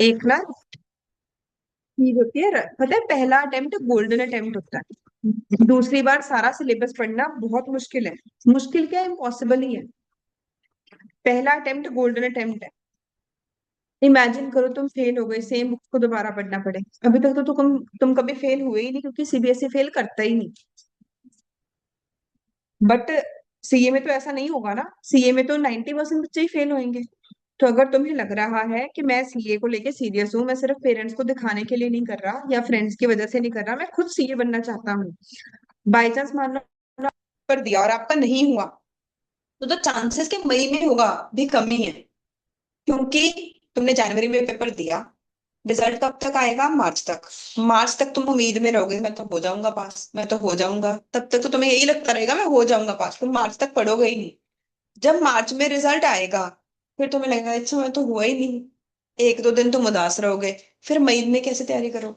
एक ना चीज होती है, पता है, पहला अटेम्प्ट गोल्डन अटेम्प्ट होता है। दूसरी बार सारा सिलेबस पढ़ना बहुत मुश्किल है। मुश्किल क्या, इम्पॉसिबल ही है। पहला अटेम्प्ट गोल्डन अटेम्प्ट है। इमेजिन करो तुम फेल हो गए, सेम बुक को दोबारा पढ़ना पड़े। अभी तक तो तुम कभी फेल हुए ही नहीं, क्योंकि सीबीएसई फेल करता ही नहीं। बट सीए में तो ऐसा नहीं होगा ना। सीए में तो 90% बच्चे ही फेल होंगे। तो अगर तुम्हें लग रहा है कि मैं सीए को लेके सीरियस हूँ, मैं सिर्फ पेरेंट्स को दिखाने के लिए नहीं कर रहा या फ्रेंड्स की वजह से नहीं कर रहा, मैं खुद सीए बनना चाहता हूँ, बाई चांस मान लो कर दिया और आपका नहीं हुआ, तो चांसेस के मई में होगा भी कम ही है। क्योंकि तुमने जनवरी में पेपर दिया, रिजल्ट कब तक आएगा? मार्च तक। मार्च तक तुम उम्मीद में रहोगे मैं तो हो जाऊंगा पास, मैं तो हो जाऊंगा, तब तक तो तुम्हें यही लगता रहेगा मैं हो जाऊंगा पास, तुम मार्च तक पढ़ोगे ही नहीं। जब मार्च में रिजल्ट आएगा, फिर तुम्हें लगेगा अच्छा मैं तो हुआ ही नहीं। एक दो दिन तुम उदास रहोगे, फिर मई में कैसे तैयारी करो?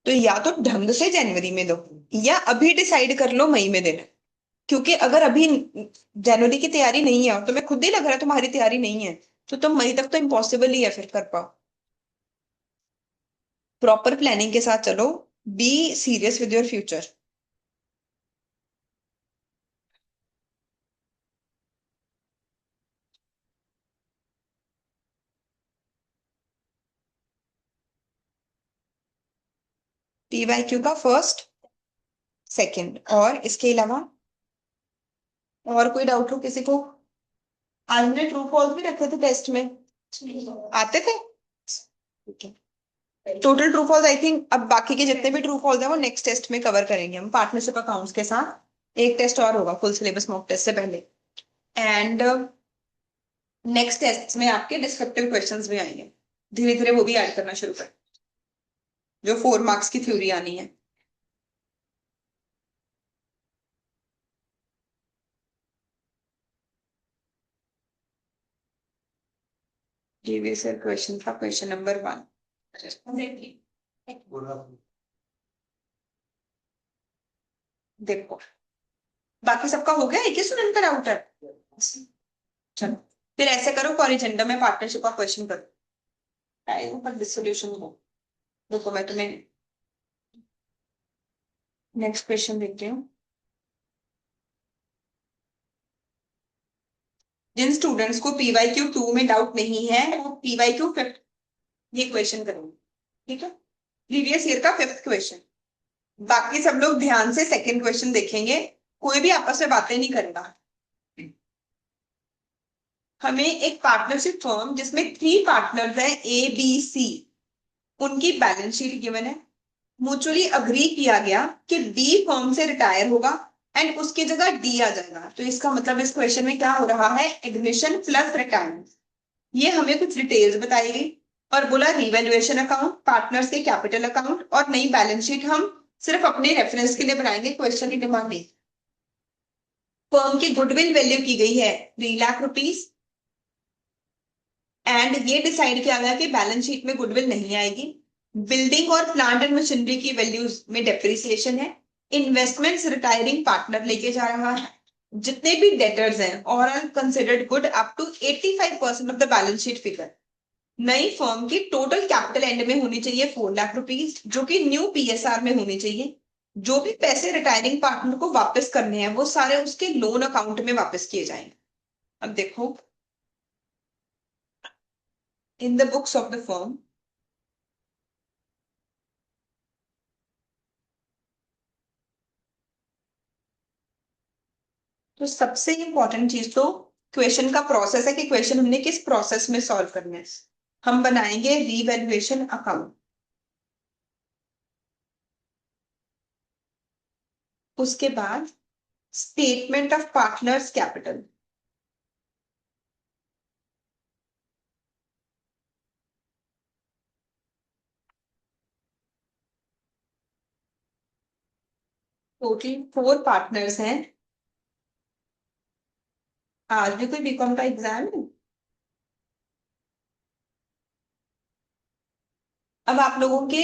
तो या तो ढंग से जनवरी में दो, या अभी डिसाइड कर लो मई में देना। क्योंकि अगर अभी जनवरी की तैयारी नहीं है और तुम्हें खुद ही लग रहा है तुम्हारी तैयारी नहीं है, तो तुम मई तक तो इम्पॉसिबल ही है फिर कर पाओ। प्रॉपर प्लानिंग के साथ चलो। Be serious with your future. PYQ का फर्स्ट, सेकंड, और इसके अलावा और कोई डाउट हो किसी को? आज हमने ट्रू फॉल्स भी रखे थे टेस्ट में, आते थे। ठीक है, total true false I think अब बाकी के जितने भी ट्रू फॉल्स हैं वो नेक्स्ट टेस्ट में कवर करेंगे हम पार्टनरशिप अकाउंट्स के साथ। एक टेस्ट और होगा फुल सिलेबस मॉक टेस्ट से पहले। एंड नेक्स्ट टेस्ट में आपके डिस्क्रिप्टिव क्वेश्चंस भी आएंगे, धीरे धीरे वो भी ऐड करना शुरू कर, जो 4 मार्क्स की थ्योरी आनी है। प्रीवियस ईयर क्वेश्चन का क्वेश्चन नंबर 1। देखो, बाकी सबका हो गया, एक ही स्टूडेंट का डाउट है। चलो, फिर ऐसे करो, कॉरिजेंडर में पार्टनरशिप का क्वेश्चन करो, आएगा पर डिसोल्यूशन हो। देखो मैं तुम्हें नेक्स्ट क्वेश्चन देखती हूँ। जिन स्टूडेंट्स को PYQ 2 में डाउट नहीं है वो PYQ 5 ये क्वेश्चन करेंगे। ठीक है, प्रीवियस ईयर का 5th क्वेश्चन। बाकी सब लोग ध्यान से सेकंड क्वेश्चन देखेंगे, कोई भी आपस में बातें नहीं करेगा। हमें एक पार्टनरशिप फर्म जिसमें 3 पार्टनर्स हैं ABC, उनकी बैलेंस शीट गिवन है। म्यूचुअली अग्री किया गया कि बी फर्म से रिटायर होगा एंड उसकी जगह डी आ जाएगा। तो इसका मतलब इस क्वेश्चन में क्या हो रहा है? Admission plus retirement. ये हमें कुछ डिटेल्स बताएगी और बोला रिवैल्यूएशन अकाउंट, पार्टनर्स के कैपिटल अकाउंट और नई बैलेंस शीट हम सिर्फ अपने रेफरेंस के लिए बनाएंगे, क्वेश्चन की डिमांड नहीं। फर्म की गुडविल वैल्यू की गई है 3 लाख रुपीज, एंड ये डिसाइड किया गया कि बैलेंस शीट में गुडविल नहीं आएगी। बिल्डिंग और प्लांट एंड मशीनरी की वैल्यूज में डेप्रिसिएशन है। इन्वेस्टमेंट्स रिटायरिंग पार्टनर लेके जा रहा है। जितने भी डेटर्स हैं और are considered good up to 85% of the balance sheet figure. नई फर्म की टोटल कैपिटल एंड में होनी चाहिए 4 लाख रुपीज, जो कि न्यू PSR में होनी चाहिए। जो भी पैसे रिटायरिंग पार्टनर को वापस करने हैं वो सारे उसके लोन अकाउंट में वापस किए जाएंगे। अब देखो, in the books of the firm, तो सबसे इंपॉर्टेंट चीज तो क्वेश्चन का प्रोसेस है कि क्वेश्चन हमने किस प्रोसेस में सॉल्व करना है। हम बनाएंगे रीवैल्यूएशन अकाउंट, उसके बाद statement of partners capital, total 4 partners हैं। आज भी कोई बीकॉम का एग्जाम है? अब आप लोगों के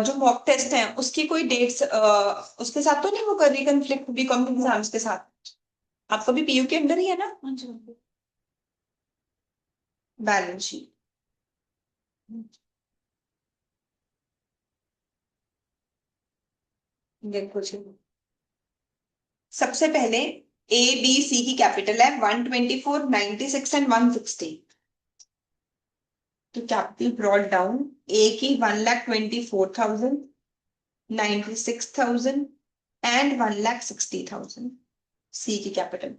जो मॉक टेस्ट हैं उसकी कोई डेट्स उसके साथ तो नहीं वो कर रही कंफ्लिक्ट बीकॉम के एग्जाम्स के साथ? आपका भी PU के अंदर ही है ना? बैलेंस शीट देखो जी, सबसे पहले ए बी सी की कैपिटल है 124, 96 एंड 160। तो कैपिटल ब्रॉट डाउन, ए की 1,24,000, 96,000 एंड 1,60,000, सी की कैपिटल।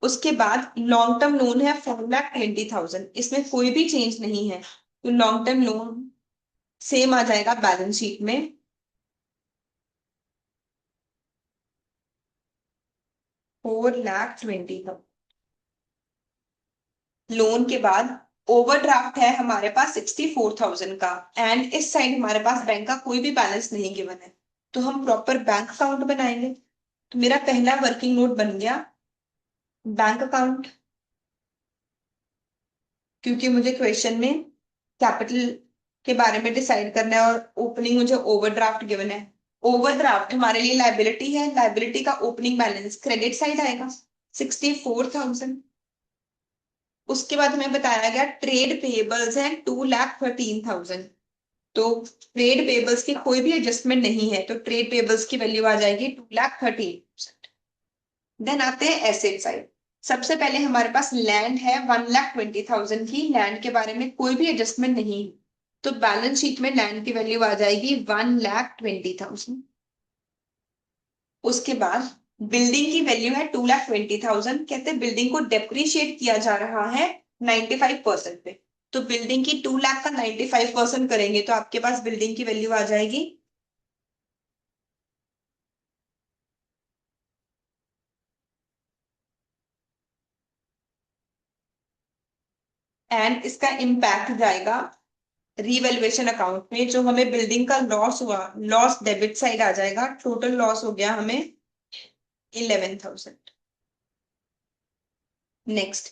उसके बाद लॉन्ग टर्म लोन है 4,20,000, इसमें कोई भी चेंज नहीं है, तो लॉन्ग टर्म लोन सेम आ जाएगा बैलेंस शीट में। 4,20,000। लोन के बाद ओवरड्राफ्ट है हमारे पास 64,000 का, एंड इस साइड हमारे पास बैंक का कोई भी बैलेंस नहीं गिवन है, तो हम प्रॉपर बैंक अकाउंट बनाएंगे। तो मेरा पहला वर्किंग नोट बन गया बैंक अकाउंट, क्योंकि मुझे क्वेश्चन में कैपिटल के बारे में डिसाइड करना है और ओपनिंग मुझे ओवरड्राफ्ट गिवन है। ओवरड्राफ्ट हमारे लिए लाइबिलिटी है, लाइबिलिटी का ओपनिंग बैलेंस क्रेडिट साइड आएगा 64,000। उसके बाद हमें बताया गया ट्रेड पेएबल्स हैं 2,13,000, तो ट्रेड पेबल्स की कोई भी एडजस्टमेंट नहीं है, तो ट्रेड पेबल्स की वैल्यू आ जाएगी 2,13,000। देन आते हैं एसेट साइड। सबसे पहले हमारे पास लैंड है 1,20,000 की, लैंड के बारे में कोई भी एडजस्टमेंट नहीं, तो बैलेंस शीट में लैंड की वैल्यू आ जाएगी 1,20,000। उसके बाद बिल्डिंग की वैल्यू है 2,20,000, कहते हैं बिल्डिंग को डेप्रिशिएट किया जा रहा है 95% पे, तो बिल्डिंग की 2 लाख का 95% करेंगे तो आपके पास बिल्डिंग की वैल्यू आ जाएगी एंड इसका इम्पैक्ट जाएगा रीवैल्यूएशन अकाउंट में। जो हमें बिल्डिंग का लॉस हुआ, लॉस डेबिट साइड आ जाएगा, टोटल लॉस हो गया हमें 11,000। नेक्स्ट,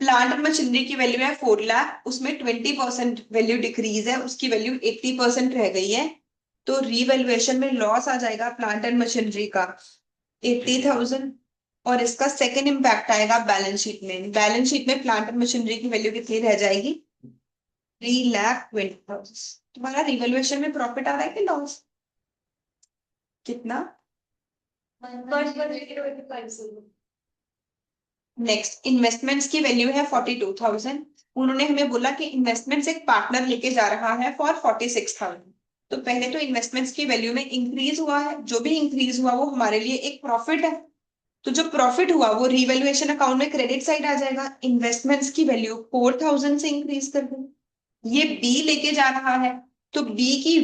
प्लांट एंड मशीनरी की वैल्यू है 4 लाख, उसमें 20% वैल्यू डिक्रीज है, उसकी वैल्यू 80% रह गई है, तो रीवैल्यूएशन में लॉस आ जाएगा प्लांट एंड मशीनरी का 80,000। और इसका सेकेंड इम्पैक्ट आएगा बैलेंस शीट में, बैलेंस शीट में प्लांट एंड मशीनरी की वैल्यू कितनी रह जाएगी 3,20,000। तुम्हारा रिवैल्यूएशन में प्रॉफिट आ रहा है कि लॉस? कितना? नेक्स्ट, इन्वेस्टमेंट्स की वैल्यू है 42,000। उन्होंने हमें बोला कि इन्वेस्टमेंट्स एक पार्टनर लेके जा रहा है फॉर 46,000। तो पहले तो इन्वेस्टमेंट्स की वैल्यू में इंक्रीज हुआ है, जो भी इंक्रीज हुआ वो हमारे लिए एक प्रॉफिट है, तो जो प्रॉफिट हुआ वो रिवैल्यूएशन अकाउंट में क्रेडिट साइड आ जाएगा। इन्वेस्टमेंट्स की वैल्यू 4,000 से इंक्रीज कर दें, ये बी लेके जा रहा है, तो बी की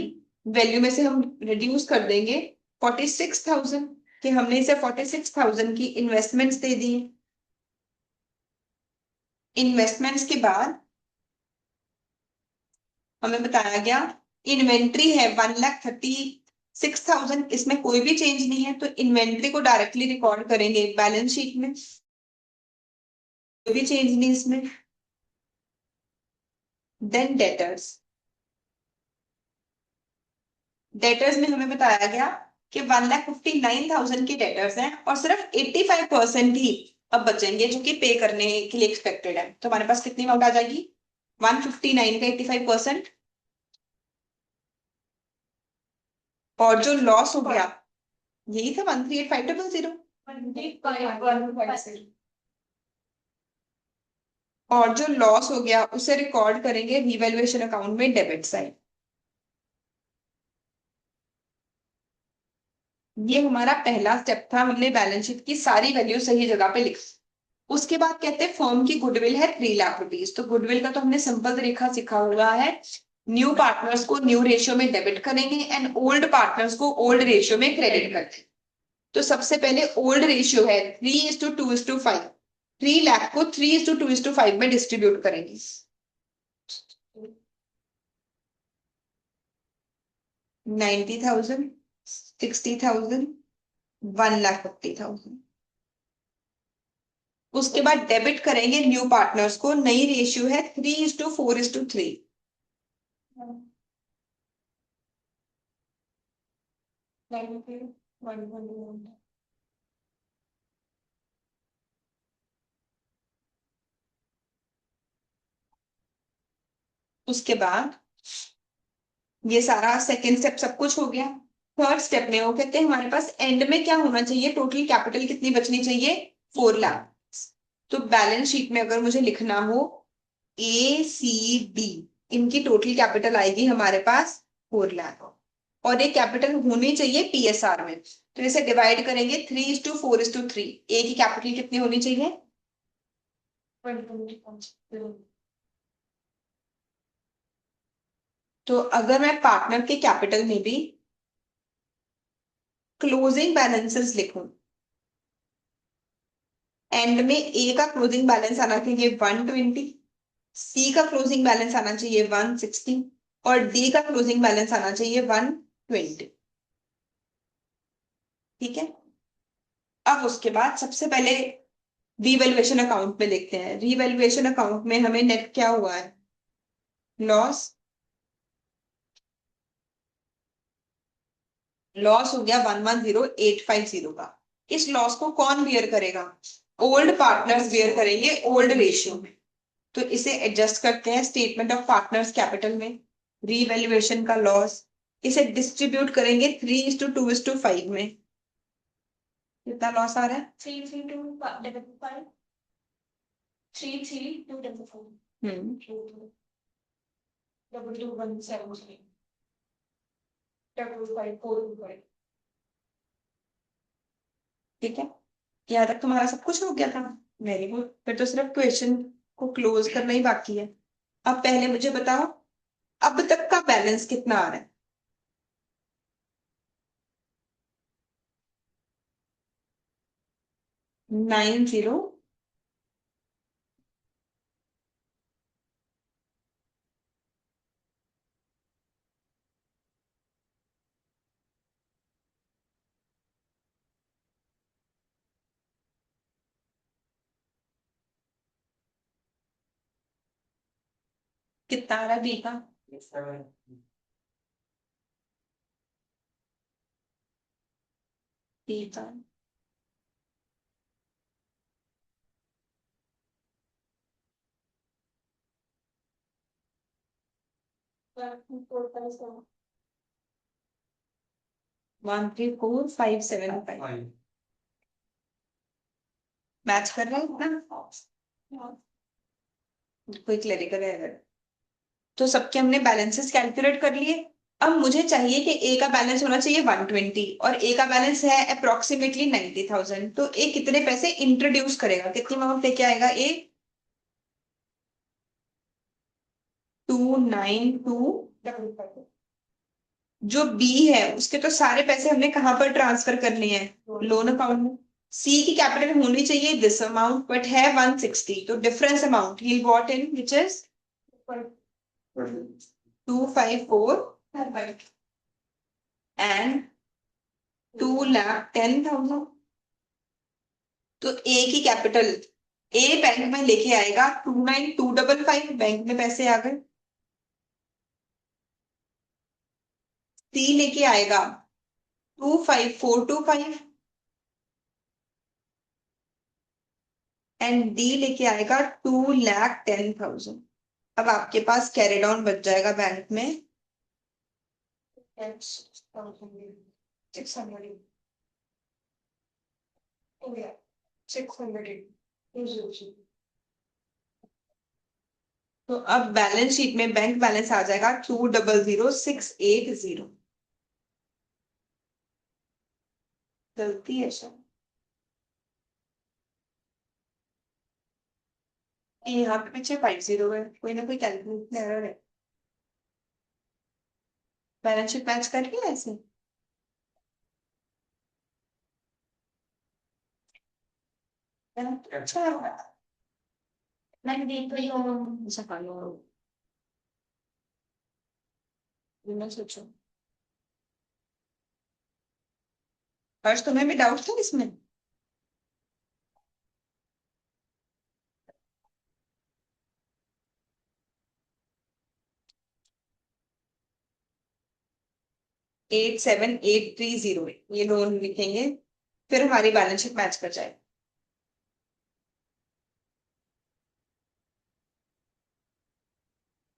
वैल्यू में से हम रिड्यूस कर देंगे 46,000, कि हमने इसे 46,000 की इन्वेस्टमेंट्स दे दी। इन्वेस्टमेंट्स के बाद हमें बताया गया इन्वेंट्री है 1,36,000, इसमें कोई भी चेंज नहीं है, तो इन्वेंट्री को डायरेक्टली रिकॉर्ड करेंगे बैलेंस शीट में, कोई भी चेंज नहीं इसमें। देन डेटर्स, डेटर्स में हमें बताया गया कि 1,59,000 की डेटर्स हैं और सिर्फ 85% ही अब बचेंगे जो कि पे करने के लिए एक्सपेक्टेड है, तो हमारे पास कितनी अमाउंट आ जाएगी 159 का 85%। और जो लॉस हो गया यही था 138,500। और जो लॉस हो गया उसे रिकॉर्ड करेंगे रिवैल्यूएशन अकाउंट में डेबिट साइड। ये हमारा पहला स्टेप था, हमने बैलेंस शीट की सारी वैल्यू सही जगह पे लिख। उसके बाद कहते हैं फर्म की गुडविल है 3 लाख रुपीज, तो गुडविल का तो हमने सिंपल तरीका सीखा हुआ है, न्यू पार्टनर्स को न्यू रेशियो में डेबिट करेंगे एंड ओल्ड पार्टनर्स को ओल्ड रेशियो में क्रेडिट करते हैं। तो सबसे पहले ओल्ड रेशियो है 3:2:5, 3 लाख को 3:2:5 में डिस्ट्रीब्यूट करेंगे। 90,000, 60,000, 1,50,000। उसके बाद डेबिट करेंगे न्यू पार्टनर्स को, नई रेशियो है 3:4:3। उसके बाद ये सारा सेकेंड स्टेप सब कुछ हो गया। थर्ड स्टेप में वो कहते हैं हमारे पास एंड में क्या होना चाहिए, टोटल कैपिटल कितनी बचनी चाहिए, 4 लाख। तो बैलेंस शीट में अगर मुझे लिखना हो ACB, इनकी टोटल कैपिटल आएगी हमारे पास 4 लाख, और ये कैपिटल होनी चाहिए PSR में। तो इसे डिवाइड करेंगे 3:4:3। ए की कैपिटल कितनी होनी चाहिए, तो अगर मैं पार्टनर के कैपिटल में भी क्लोजिंग बैलेंसेस लिखूं, एंड में ए का क्लोजिंग बैलेंस आना चाहिए 120, सी का क्लोजिंग बैलेंस आना चाहिए 160, और डी का क्लोजिंग बैलेंस आना चाहिए 120। ठीक है। अब उसके बाद सबसे पहले रीवैल्यूएशन अकाउंट में देखते हैं। रीवैल्यूएशन अकाउंट में हमें नेट क्या हुआ है, लॉस। लॉस हो गया 110850 का। इस लॉस को कौन बियर करेगा, ओल्ड पार्टनर्स बियर करेंगे ओल्ड रेशियो में। तो इसे एडजस्ट करते हैं स्टेटमेंट ऑफ पार्टनर्स कैपिटल में, रीवैल्यूएशन का लॉस। इसे डिस्ट्रीब्यूट करेंगे 3:2:5 में। कितना लॉस आ रहा है, 3:3:5, 3:3:2:4, 2:2:1:7, 2:5:4:5। ठीक है, यहाँ तक तुम्हारा सब कुछ हो गया था। वेरी गुड, फिर तो सिर्फ क्वेश्चन को क्लोज करना ही बाकी है। अब पहले मुझे बताओ अब तक का बैलेंस कितना आ रहा है, 90। कितना आ रहा है बी का, बी का 134,575 मैच कर रहा है इतना, कोई क्लरिकल एरर। तो सबके हमने बैलेंसेस कैलकुलेट कर लिए। अब मुझे चाहिए कि ए का बैलेंस होना चाहिए 120, और ए का बैलेंस है अप्रोक्सीमेटली 90,000। तो ए कितने पैसे इंट्रोड्यूस करेगा, कितनी अमाउंट लेके आएगा ए, 292। जो बी है उसके तो सारे पैसे हमने कहां पर ट्रांसफर करने हैं, लोन अकाउंट में। सी की कैपिटल होनी चाहिए दिस अमाउंट, बट है 160, तो difference amount he got in which is 254 and 2,10,000। तो ए की कैपिटल, ए बैंक में लेके आएगा 29,255, बैंक में पैसे आ गए। सी लेके आएगा 25425, एंड डी लेके आएगा 2,10,000। अब आपके पास कैरी डाउन बच जाएगा बैंक में 600, 600। तो अब बैलेंस शीट में बैंक बैलेंस आ जाएगा 2,00,680। गलती है सर, यहाँ पे पीछे 50 है, कोई ना कोई कैलकुलेशन एरर है। बैलेंस शीट मैच कर लिया ऐसे, अच्छा मैंने देख रही हूँ ऐसा कर लो, मैं सोचो हर्ष तुम्हें भी डाउट था इसमें। 87830 ये लोन लिखेंगे, फिर हमारी बैलेंस शीट मैच कर जाए।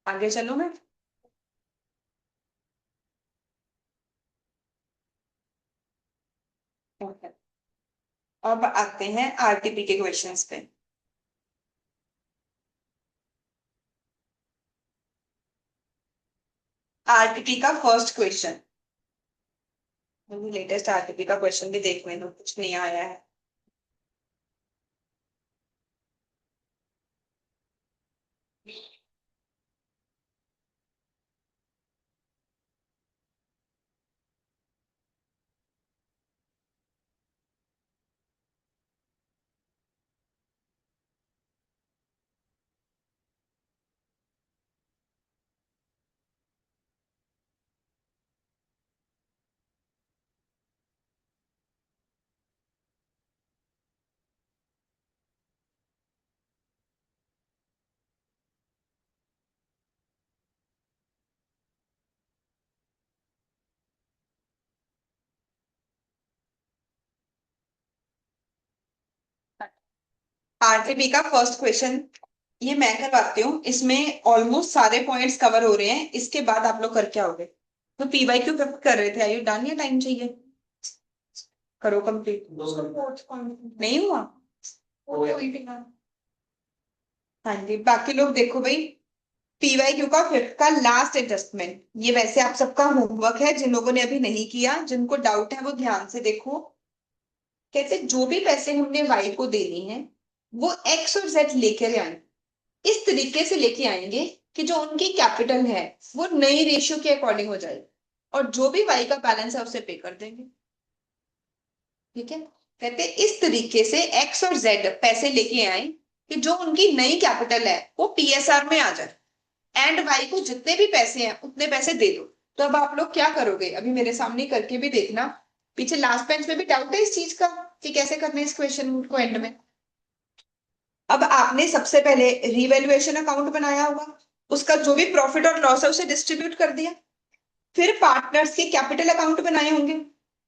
आगे चलो मैं। अब आते हैं आरटीपी के क्वेश्चंस पे। आरटीपी का फर्स्ट क्वेश्चन, लेटेस्ट आरटीपी का क्वेश्चन भी देख लेना, कुछ नहीं आया है। आरटीपी का फर्स्ट क्वेश्चन ये मैं करवाती हूँ, इसमें ऑलमोस्ट सारे पॉइंट्स कवर हो रहे हैं, इसके बाद आप लोग कर क्या होगे। तो पीवाई क्यों कर रहे थे, आयु डन या टाइम चाहिए। करो कंप्लीट। नहीं हुआ। हाँ जी, बाकी लोग देखो भाई। पीवाई क्यू का फिफ्थ का लास्ट एडजस्टमेंट, ये वैसे आप सबका होमवर्क है, जिन लोगों ने अभी नहीं किया, जिनको डाउट है वो ध्यान से देखो। कहते जो भी पैसे हमने वाई को देने हैं वो एक्स और जेड लेकर आए, इस तरीके से लेके आएंगे कि जो उनकी कैपिटल है वो नई रेशियो के अकॉर्डिंग हो जाए, और जो भी वाई का बैलेंस है उसे पे कर देंगे। ठीक है। कहते इस तरीके से एक्स और जेड पैसे लेके आए कि जो उनकी नई कैपिटल है वो पीएसआर में आ जाए, एंड वाई को जितने भी पैसे हैं उतने पैसे दे दो। तो अब आप लोग क्या करोगे, अभी मेरे सामने करके भी देखना। पीछे लास्ट बेंच में भी डाउट है इस चीज का कि कैसे करना है इस क्वेश्चन को एंड में। अब आपने सबसे पहले रिवैल्यूएशन अकाउंट बनाया होगा, उसका जो भी प्रॉफिट और लॉस है उसे डिस्ट्रीब्यूट कर दिया। फिर पार्टनर्स के कैपिटल अकाउंट बनाए होंगे,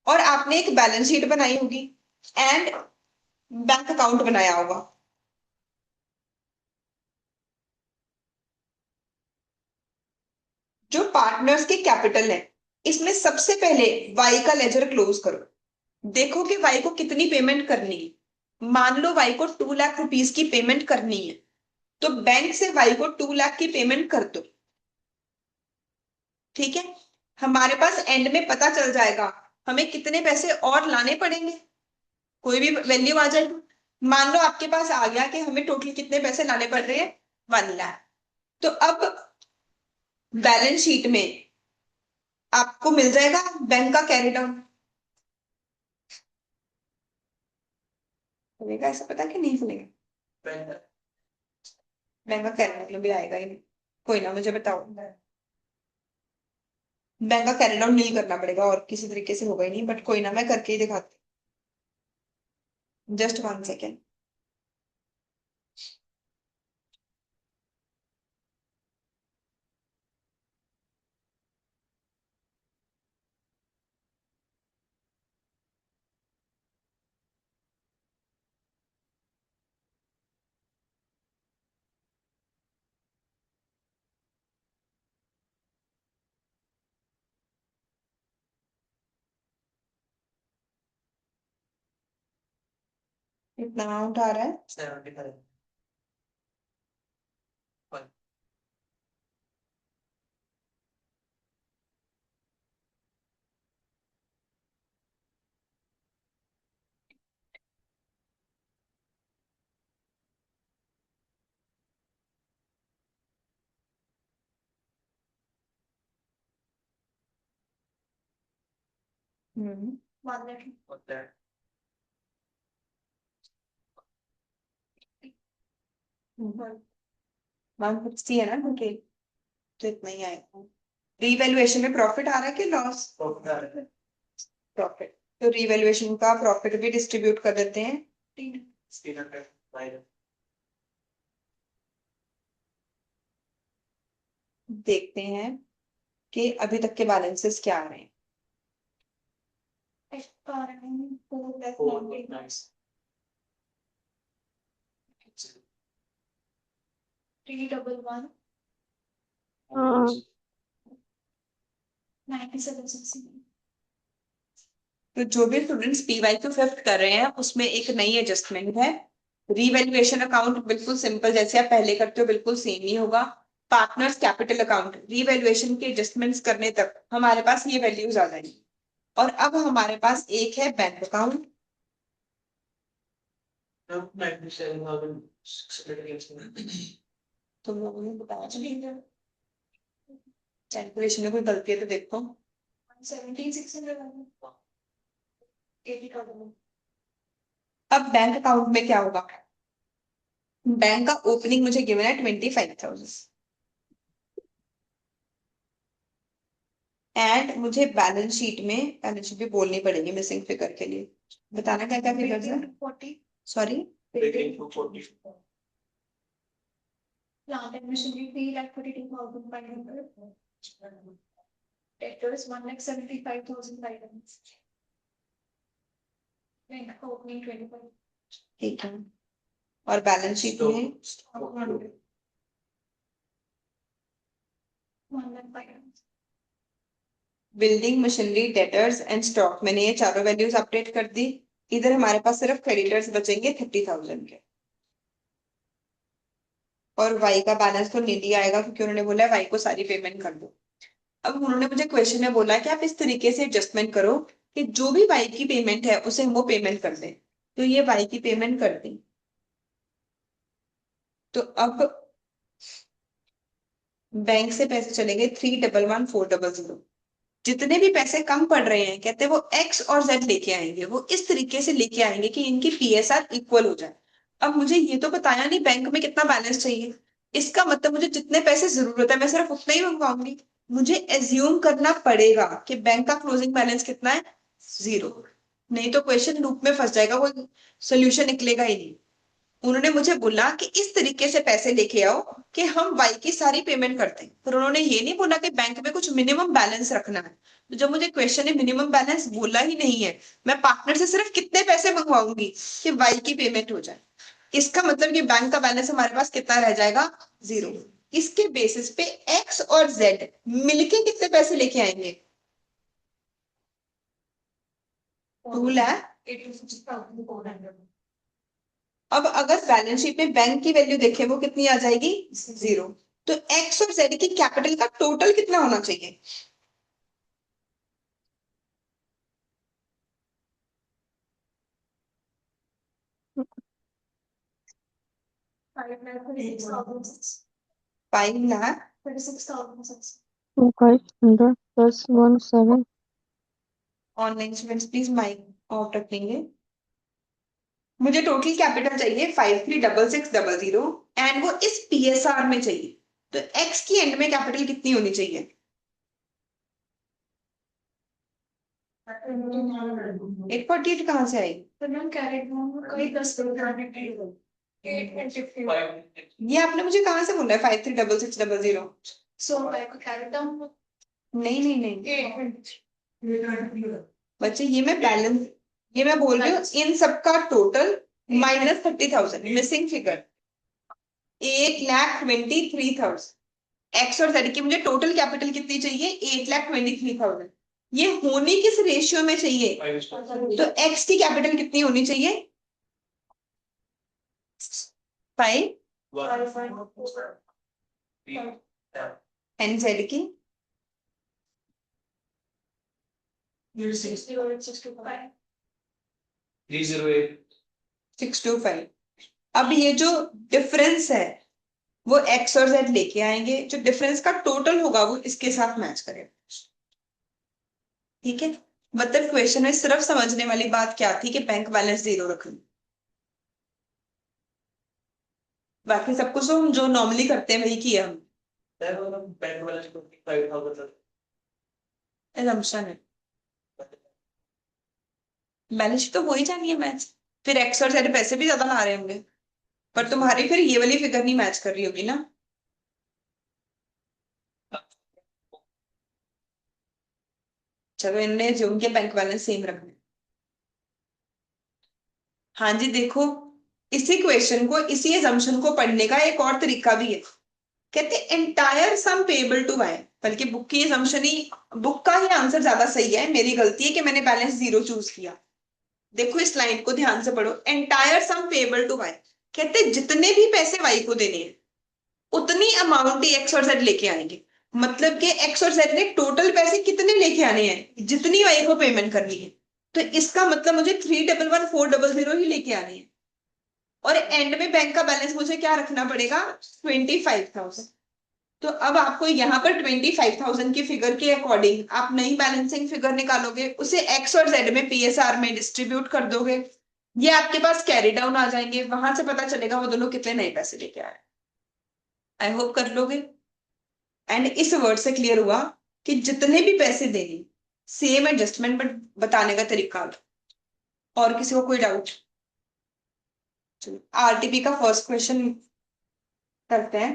और आपने एक बैलेंस शीट बनाई होगी, एंड बैंक अकाउंट बनाया होगा। जो पार्टनर्स के कैपिटल है, इसमें सबसे पहले वाई का लेजर क्लोज करो। देखो कि वाई को कितनी पेमेंट करनी है। मान लो वाई को 2 लाख रुपीस की पेमेंट करनी है, तो बैंक से वाई को 2 लाख की पेमेंट कर दो। ठीक है। हमारे पास एंड में पता चल जाएगा हमें कितने पैसे और लाने पड़ेंगे, कोई भी वैल्यू आ जाएगी। मान लो आपके पास आ गया कि हमें टोटल कितने पैसे लाने पड़ रहे हैं, 1 लाख। तो अब बैलेंस शीट में आपको मिल जाएगा बैंक का कैरी डाउन। मिलेगा, ऐसा पता कि नहीं मिलेगा। बैंक का कैरी डाउन भी आएगा ही नहीं। कोई ना, मुझे बताओ। बैंक का कैरी डाउन नहीं करना पड़ेगा, और किसी तरीके से होगा ही नहीं, बट कोई ना, मैं करके ही दिखाती हूँ। Just 1 second. कितना अमाउंट आ रहा है। 160 है ना, ओके। तो इतना ही आएगा। रीवैल्यूएशन में प्रॉफिट आ रहा है कि लॉस। प्रॉफिट। तो रीवैल्यूएशन का प्रॉफिट भी डिस्ट्रीब्यूट कर देते हैं। देखते हैं कि अभी तक के बैलेंसेस क्या आ रहे हैं। 311 97 तो जो भी स्टूडेंट्स पीवाई क्यू फिफ्थ कर रहे हैं उसमें एक नई एडजस्टमेंट है। रीवैल्यूएशन अकाउंट बिल्कुल सिंपल जैसे आप पहले करते हो बिल्कुल सेम ही होगा। पार्टनर्स कैपिटल अकाउंट रीवैल्यूएशन के एडजस्टमेंट्स करने तक हमारे पास ये वैल्यूज आ जाएंगी। और अब हमारे पास एक है बैंक अकाउंट। तुम लोगों ने बताया कैलकुलेशन में कोई गलती है तो देखो। 17,680 अब बैंक अकाउंट में क्या होगा? बैंक का ओपनिंग मुझे गिवन है 25,000 एंड मुझे बैलेंस शीट भी बोलनी पड़ेगी मिसिंग फिगर के लिए। बताना क्या क्या फिगर्स है। 40 sorry, plant and machinery 3,42,500 debtors 1,75,500 bank का opening 25 ठीक है। और बैलेंस शीट में 1,05,000 building machinery debtors and stock, मैंने ये चारों वैल्यूज अपडेट कर दी। इधर हमारे पास सिर्फ क्रेडिटर्स बचेंगे 30,000 के। और वाई का बैलेंस तो नीली आएगा क्योंकि उन्होंने बोला वाई को सारी पेमेंट कर दो। अब उन्होंने मुझे क्वेश्चन में बोला कि आप इस तरीके से एडजस्टमेंट करो कि जो भी वाई की पेमेंट है उसे हम वो पेमेंट कर दें। तो ये वाई की पेमेंट कर दी। तो अब बैंक से पैसे चलेंगे 3,11,400। जितने भी पैसे कम पड़ रहे हैं कहते हैं वो एक्स और जेड लेके आएंगे, वो इस तरीके से लेके आएंगे कि इनकी पीएसआर इक्वल हो जाए। अब मुझे ये तो बताया नहीं बैंक में कितना बैलेंस चाहिए। इसका मतलब मुझे जितने पैसे जरूरत है मैं सिर्फ उतना ही मंगवाऊंगी। मुझे एज्यूम करना पड़ेगा कि बैंक का क्लोजिंग बैलेंस कितना है, 0। नहीं तो क्वेश्चन लूप में फंस जाएगा, कोई सोल्यूशन निकलेगा ही नहीं। उन्होंने मुझे बोला कि इस तरीके से पैसे लेके आओ कि हम वाई की सारी पेमेंट करते हैं, पर उन्होंने ये नहीं बोला कि बैंक में कुछ मिनिमम बैलेंस रखना है। तो जब मुझे क्वेश्चन ने मिनिमम बैलेंस बोला ही नहीं है, मैं पार्टनर से सिर्फ कितने पैसे मंगवाऊंगी कि वाई की पेमेंट हो जाए। इसका मतलब कि बैंक का बैलेंस हमारे पास कितना रह जाएगा, 0। इसके बेसिस पे एक्स और जेड मिलके कितने पैसे लेके आएंगे, 2,86,400। अब अगर बैलेंस शीट में बैंक की वैल्यू देखें वो कितनी आ जाएगी, 0। तो एक्स और जेड की कैपिटल का टोटल कितना होना चाहिए, 5,00,000 500 plus 17. Online students please mic off रखेंगे। मुझे टोटल कैपिटल चाहिए 53,66,00 एंड वो इस पीएसआर में चाहिए। तो एक्स की एंड में कैपिटल कितनी होनी चाहिए, 848 कहाँ से आई? ये आपने मुझे कहाँ से बोला है 53,66,00? नहीं नहीं नहीं बच्चे, ये मैं बोल रही हूँ इन सबका total minus 30,000 missing figure 8,23,000। X और जेड की मुझे टोटल कैपिटल कितनी चाहिए, 8,23,000। ये होनी किस रेशियो में चाहिए, तो एक्स की कैपिटल कितनी होनी चाहिए, 5। एंड जेड की 625। अब ये जो डिफरेंस है वो एक्स और जेड लेके आएंगे, जो डिफरेंस का टोटल होगा वो इसके साथ मैच करेगा। ठीक है, मतलब क्वेश्चन में सिर्फ समझने वाली बात क्या थी कि बैंक बैलेंस 0 रखना। बाकी सब कुछ तो हम जो नॉर्मली करते हैं वही किया हम। assumption है, बैलेंस शीट तो हो ही जानी है मैच। फिर एक्स और जेड पैसे भी ज्यादा ला रहे होंगे, पर तुम्हारी फिर ये वाली फिगर नहीं मैच कर रही होगी ना। चलो इनने जो उनके बैंक बैलेंस सेम रखने। हाँ जी देखो, इसी क्वेश्चन को इसी assumption को पढ़ने का एक और तरीका भी है। कहते entire sum payable to Y, बल्कि बुक की असम्पशन ही, बुक का ही आंसर ज्यादा सही है, मेरी गलती है कि मैंने बैलेंस 0 चूज किया। देखो इस लाइन को ध्यान से पढ़ो, entire sum payable to Y, कहते जितने भी पैसे वाई को देने हैं उतनी अमाउंट ही एक्स और जेड लेके आएंगे। मतलब कि एक्स और जेड ने टोटल पैसे कितने लेके आने हैं, जितनी वाई को पेमेंट करनी है। तो इसका मतलब मुझे 311,400 ही लेके आने हैं। और एंड में बैंक का बैलेंस मुझे क्या रखना पड़ेगा, 25,000। तो अब आपको यहाँ पर 25,000 की फिगर के अकॉर्डिंग आप नई बैलेंसिंग फिगर निकालोगे, उसे एक्स और जेड में पीएसआर में डिस्ट्रीब्यूट कर दोगे, ये आपके पास कैरी डाउन आ जाएंगे, वहां से पता चलेगा वो दोनों कितने नए पैसे लेके आए। आई होप कर लोगे। एंड इस वर्ड से क्लियर हुआ कि जितने भी पैसे देंगे सेम एडजस्टमेंट बट बताने का तरीका अलग। और किसी को कोई डाउट? चलो आरटीपी का फर्स्ट क्वेश्चन करते हैं।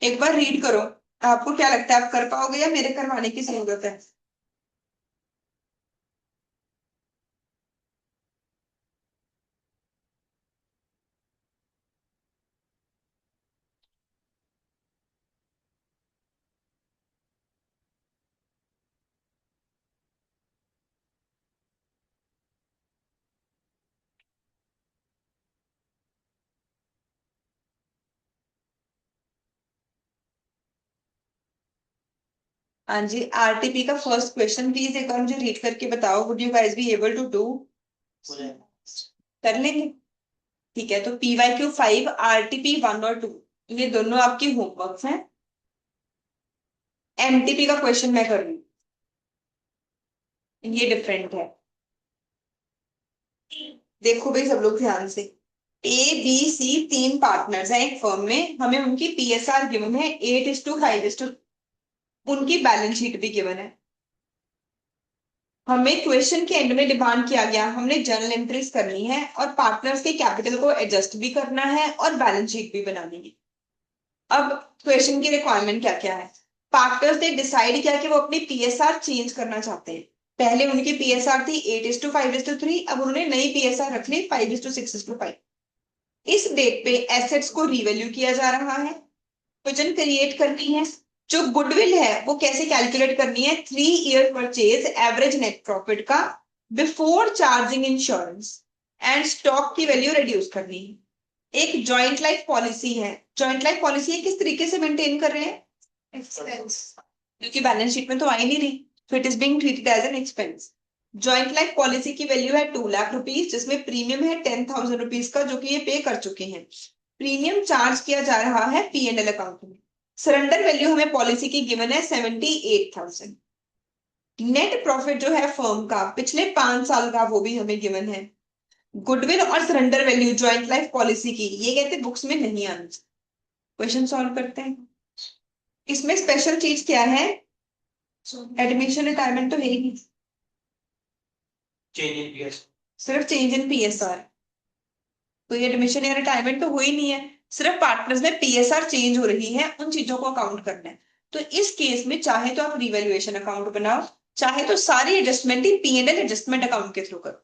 एक बार रीड करो, आपको क्या लगता है आप कर पाओगे या मेरे करवाने की जरूरत है? हाँ जी, आरटीपी का फर्स्ट क्वेश्चन प्लीज एक बार मुझे रीड करके बताओ, would you guys be able to do? कर लेंगे, ठीक है। तो PYQ 5 RTP 1 और 2 ये दोनों आपकी होमवर्क हैं। MTP का क्वेश्चन मैं कर रही हूँ, ये डिफरेंट है। देखो भाई सब लोग ध्यान से, ABC 3 पार्टनर्स हैं एक फर्म में, हमें उनकी PSR गिवन है 8:5, उनकी बैलेंस शीट भी गिवन है। हमें क्वेश्चन के एंड में डिमांड किया गया, हमने जर्नल एंट्रीज करनी है और पार्टनर्स के कैपिटल को एडजस्ट भी करना है और बैलेंस शीट भी बनानी है। अब क्वेश्चन की रिक्वायरमेंट क्या क्या है? पार्टनर्स ने डिसाइड किया कि वो अपनी पीएसआर चेंज करना चाहते हैं। पहले उनकी पीएसआर थी 8:5:3, अब उन्होंने नई पीएसआर रख ली 5:6:5। इस डेट पे एसेट्स को रिवैल्यू किया जा रहा है, विजन क्रिएट करनी है। जो गुडविल है वो कैसे कैलकुलेट करनी है, 3 year purchase average net profit का before charging insurance and stock की वैल्यू रिड्यूस करनी है। एक जॉइंट लाइफ पॉलिसी है, जॉइंट लाइफ पॉलिसी किस तरीके से मेंटेन कर रहे हैं, एक्सपेंस, क्योंकि बैलेंस शीट में तो आई नहीं रही, तो it is being treated as an expense. Joint life policy की वैल्यू है 2 लाख रुपीज, जिसमें प्रीमियम है 10,000 रुपीज का, जो कि ये पे कर चुके हैं। प्रीमियम चार्ज किया जा रहा है P&L अकाउंट में। सरेंडर वैल्यू हमें पॉलिसी की गिवन है 78,000। नेट प्रॉफिट जो है फर्म का पिछले 5 साल का वो भी हमें गिवन है। गुडविल और surrender value joint life policy की ये कहते बुक्स में नहीं आनी। क्वेश्चन सॉल्व करते हैं। इसमें स्पेशल चीज क्या है, एडमिशन रिटायरमेंट तो है ही नहीं, सिर्फ चेंज इन PSR। कोई एडमिशन या रिटायरमेंट तो हो ही नहीं है, सिर्फ पार्टनर्स में PSR चेंज हो रही है, उन चीजों को अकाउंट करना है। तो इस केस में चाहे तो आप रिवैल्यूएशन अकाउंट बनाओ, चाहे तो सारी एडजस्टमेंट ही P&L एडजस्टमेंट अकाउंट के थ्रू करो।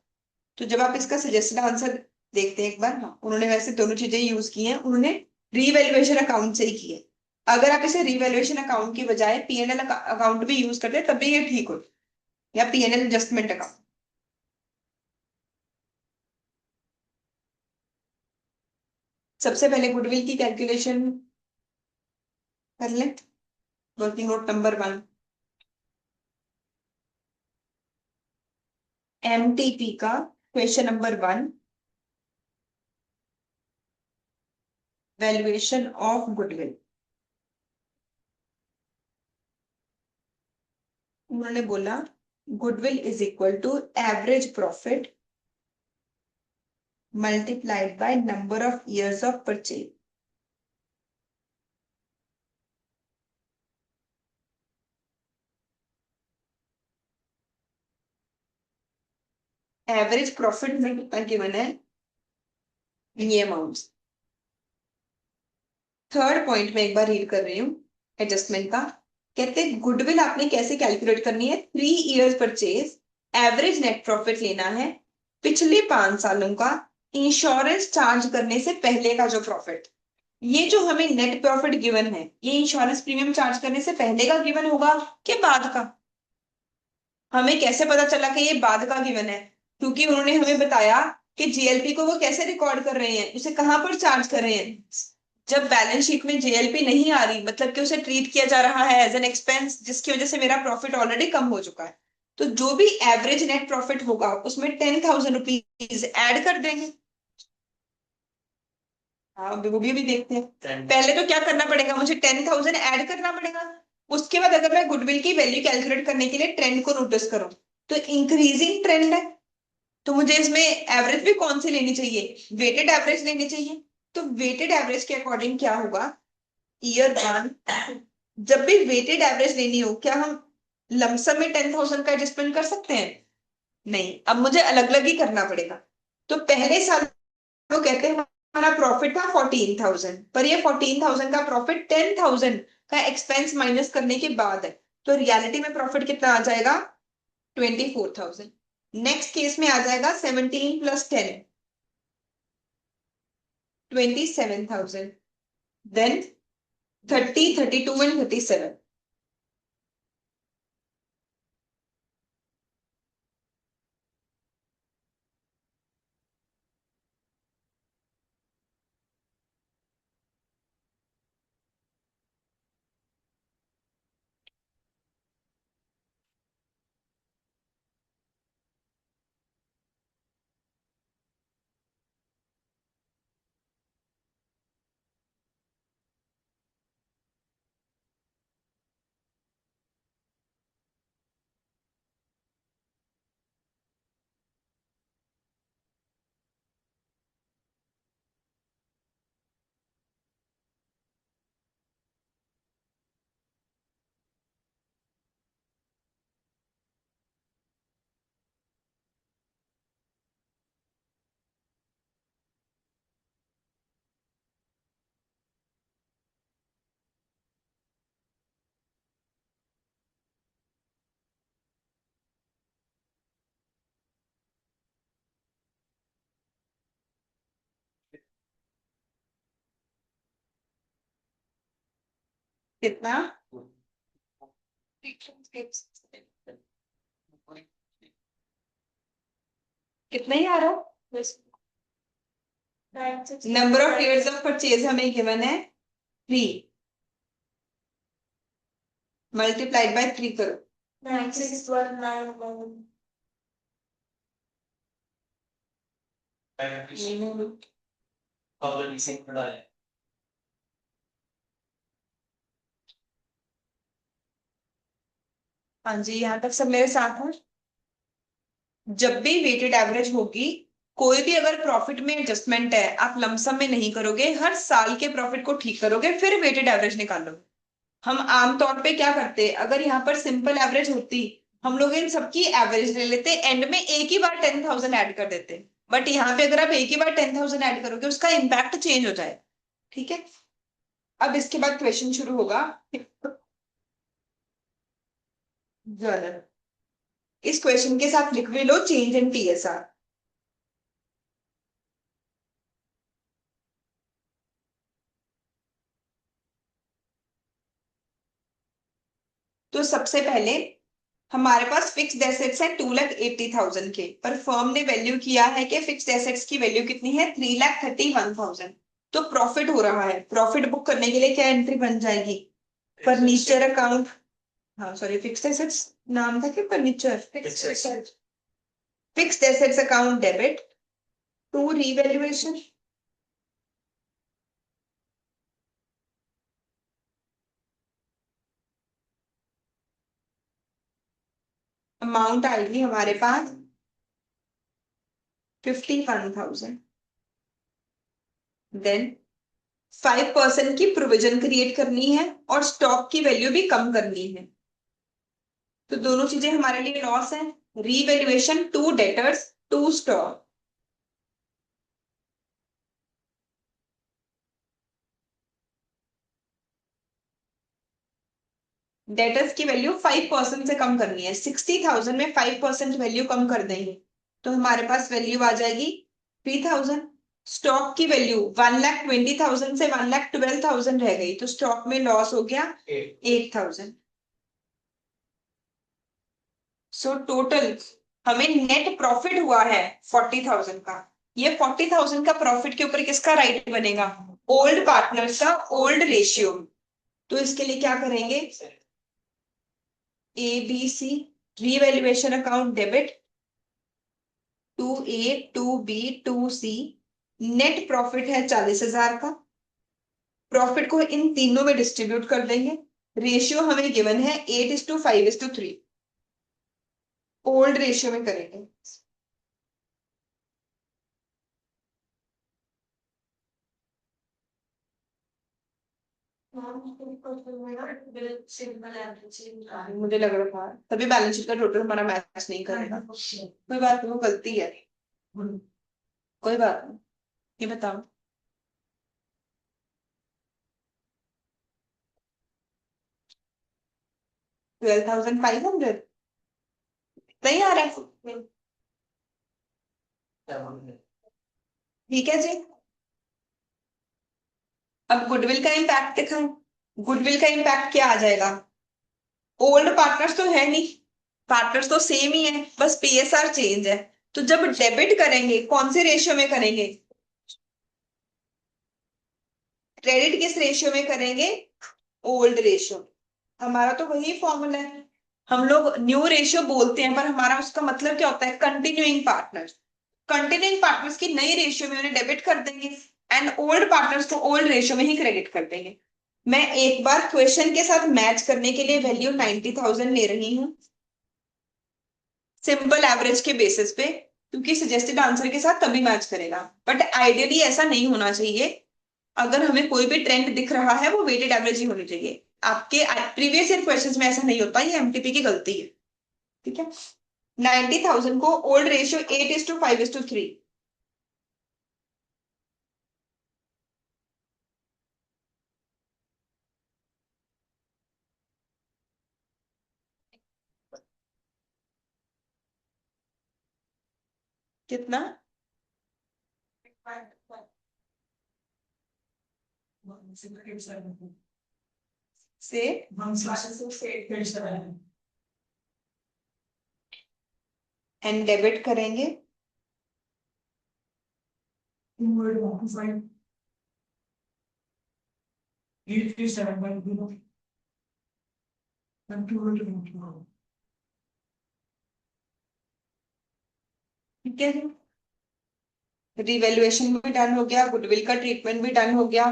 तो जब आप इसका सजेस्टेड आंसर देखते हैं एक बार, हाँ उन्होंने वैसे दोनों चीजें यूज की हैं, उन्होंने रिवैल्यूएशन अकाउंट से ही की है। अगर आप इसे रिवैल्यूएशन अकाउंट की बजाय P&L अकाउंट भी यूज करते तब भी ये ठीक हो, या P&L एडजस्टमेंट अकाउंट। सबसे पहले गुडविल की कैलकुलेशन कर लें। वर्किंग नोट नंबर 1, MTP का question number 1, valuation of goodwill. उन्होंने बोला goodwill is equal to average profit multiplied by number of years of purchase. Average profit में कितना गिवन है, ये अमाउंट। थर्ड पॉइंट में एक बार रीड कर रही हूँ एडजस्टमेंट का। कहते हैं गुडविल आपने कैसे कैलकुलेट करनी है, 3 years purchase, average net profit लेना है पिछले 5 सालों का इंश्योरेंस चार्ज करने से पहले का जो प्रॉफिट, ये जो हमें नेट प्रॉफिट गिवन है, ये इंश्योरेंस प्रीमियम चार्ज करने से पहले का गिवन होगा कि बाद का? हमें कैसे पता चला कि ये बाद का गिवन है? क्योंकि उन्होंने हमें बताया कि जीएलपी को वो कैसे रिकॉर्ड कर रहे हैं, उसे कहां पर चार्ज कर रहे हैं। जब बैलेंस शीट में जीएलपी नहीं आ रही, मतलब कि उसे ट्रीट किया जा रहा है एज एन एक्सपेंस, जिसकी वजह से मेरा प्रॉफिट ऑलरेडी कम हो चुका है। तो जो भी एवरेज नेट प्रॉफिट होगा उसमें 10,000 रुपीज ऐड कर देंगे। हाँ, वो भी देखते हैं। पहले तो क्या करना पड़ेगा, मुझे 10,000 ऐड करना पड़ेगा। उसके बाद अगर मैं गुडविल की वैल्यू कैलकुलेट करने के लिए ट्रेंड को नोटिस करूं, तो इंक्रीजिंग ट्रेंड है, तो मुझे इसमें एवरेज भी कौन सी लेनी चाहिए? वेटेड एवरेज लेनी चाहिए। तो वेटेड एवरेज के अकॉर्डिंग क्या होगा, ईयर 1, जब भी वेटेड एवरेज लेनी हो, क्या हम लमसम में 10,000 का एडजस्टमेंट कर सकते हैं? नहीं, अब मुझे अलग अलग ही करना पड़ेगा। तो पहले साल वो कहते हैं हमारा प्रॉफिट था 14,000, पर ये 14,000 का प्रॉफिट 10,000 का एक्सपेंस माइनस करने के बाद है, तो रियलिटी में प्रॉफिट कितना आ जाएगा? 24,000। नेक्स्ट केस में आ जाएगा 17 + 10, 27,000। Then 30, 32 and 37। कितना? कितना ही आ रहा? Number of years of purchase हमें गिवन है 3, मल्टीप्लाइड बाय 3 करो। 9619 हाँ जी, यहाँ तक सब मेरे साथ हैं। जब भी वेटेड एवरेज होगी, कोई भी अगर प्रॉफिट में एडजस्टमेंट है, आप लमसम में नहीं करोगे, हर साल के प्रॉफिट को ठीक करोगे फिर वेटेड एवरेज निकालोगे। हम आमतौर पे क्या करते, अगर यहाँ पर सिंपल एवरेज होती, हम लोग इन सबकी एवरेज ले लेते, एंड में एक ही बार 10,000 ऐड कर देते। बट यहाँ पे अगर आप एक ही बार 10,000 ऐड करोगे, उसका इम्पैक्ट चेंज हो जाए। ठीक है, अब इसके बाद क्वेश्चन शुरू होगा। जर्नल, इस क्वेश्चन के साथ लिख भी लो चेंज इन टीएसआर। तो सबसे पहले हमारे पास फिक्स्ड एसेट्स है 2,80,000 के, पर फर्म ने वैल्यू किया है कि फिक्स्ड एसेट्स की वैल्यू कितनी है? 3,31,000। तो प्रॉफिट हो रहा है, प्रॉफिट बुक करने के लिए क्या एंट्री बन जाएगी? फर्नीचर अकाउंट, हाँ सॉरी, फिक्स्ड एसेट्स नाम था कि furniture? Fixed assets account debit to revaluation. Amount आएगी हमारे पास 51,000। देन 5% की प्रोविजन क्रिएट करनी है और स्टॉक की वैल्यू भी कम करनी है। तो दोनों चीजें हमारे लिए लॉस है। Revaluation to debtors to stock. Debtors की वैल्यू 5% से कम करनी है, 60,000 में 5% वैल्यू कम कर देंगे तो हमारे पास वैल्यू आ जाएगी 3000। स्टॉक की वैल्यू 1,20,000 से 1,12,000 रह गई, तो स्टॉक में लॉस हो गया 8,000। सो टोटल हमें नेट प्रॉफिट हुआ है 40,000 का। ये 40,000 का प्रॉफिट के ऊपर किसका राइट बनेगा? ओल्ड पार्टनर्स का ओल्ड रेशियो। तो इसके लिए क्या करेंगे? A B C, revaluation account debit, to A to B to C. Net profit है 40,000 का। प्रॉफिट को इन तीनों में डिस्ट्रीब्यूट कर देंगे। रेशियो हमें गिवन है 8:5:3। ओल्ड रेशियो में करेंगे। मुझे लग रहा था तभी बैलेंस शीट का टोटल हमारा मैच नहीं करेगा। कोई बात नहीं, वो गलती है। कोई बात नहीं, ये बताओ। 12,500 नहीं आ रहा है? ठीक है जी। अब गुडविल का इम्पैक्ट दिखाएं। गुडविल का इम्पैक्ट क्या आ जाएगा? ओल्ड पार्टनर्स तो है नहीं, पार्टनर्स तो सेम ही है, बस पीएसआर चेंज है। तो जब डेबिट करेंगे कौन से रेशियो में करेंगे? क्रेडिट किस रेशियो में करेंगे? Old ratio. हमारा तो वही फॉर्मूला है। हम लोग न्यू रेशियो बोलते हैं पर हमारा उसका मतलब क्या होता है? Continuing partners. कंटिन्यूइंग पार्टनर्स की नई रेशियो में उन्हें डेबिट कर देंगे एंड ओल्ड पार्टनर्स को ओल्ड रेशियो में ही क्रेडिट कर देंगे। मैं एक बार क्वेश्चन के साथ मैच करने के लिए वैल्यू 90,000 ले रही हूँ, सिंपल एवरेज के बेसिस पे, क्योंकि सजेस्टेड आंसर के साथ तभी मैच करेगा। बट आइडियली ऐसा नहीं होना चाहिए। अगर हमें कोई भी ट्रेंड दिख रहा है वो वेटेड एवरेज ही होनी चाहिए। आपके प्रीवियस ईयर क्वेश्चंस में ऐसा नहीं होता, ये एमटीपी की गलती है। ठीक है। 90,000 को ओल्ड रेशियो 8:5:3। कितना? से एंड डेबिट करेंगे। ठीक है। रिवैल्यूएशन भी डन हो गया, गुडविल का ट्रीटमेंट भी डन हो गया।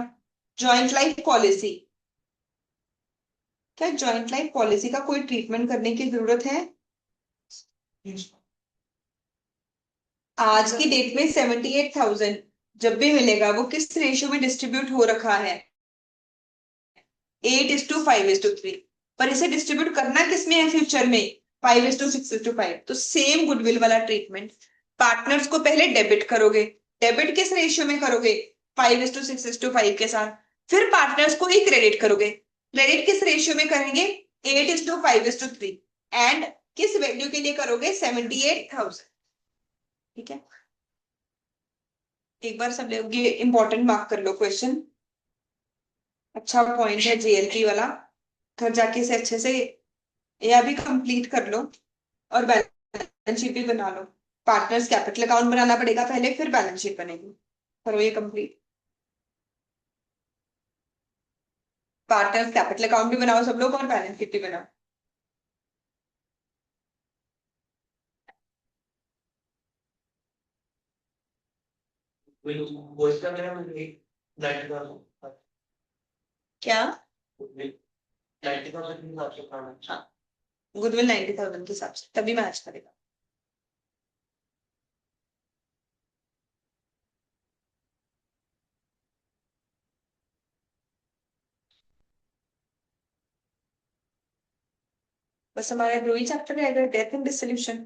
जॉइंट लाइफ पॉलिसी, क्या जॉइंट लाइफ पॉलिसी का कोई ट्रीटमेंट करने की जरूरत है? आज की डेट में 78,000 जब भी मिलेगा वो किस रेशियो में डिस्ट्रीब्यूट हो रखा है? 8:5:3। पर इसे डिस्ट्रीब्यूट करना किसमें है फ्यूचर में? 5:6:5। तो सेम गुडविल वाला ट्रीटमेंट। पार्टनर्स को पहले डेबिट करोगे। डेबिट किस रेशियो में करोगे? 5:6:5 के साथ। फिर पार्टनर्स को ही क्रेडिट करोगे। क्रेडिट किस रेशियो में करेंगे? 8:5:3। एंड किस वैल्यू के लिए करोगे? 78,000। ठीक है। एक बार सब लोग ये इंपॉर्टेंट मार्क कर लो क्वेश्चन। अच्छा पॉइंट है जेएलपी वाला। घर जाके इसे अच्छे से या भी कंप्लीट कर लो और बैलेंस शीट भी बना लो। पार्टनर्स कैपिटल अकाउंट बनाना पड़ेगा पहले, फिर बैलेंस शीट बनेगी। करो ये कंप्लीट। पार्टनर्स कैपिटल अकाउंट भी बनाओ सब लोग और बैलेंस शीट भी बनाओ। क्या? हाँ, गुडविल 90,000 के हिसाब से तभी मैच करेगा। बस हमारे दो ही चैप्टर रह गए, डेथ एंड डिसोल्यूशन।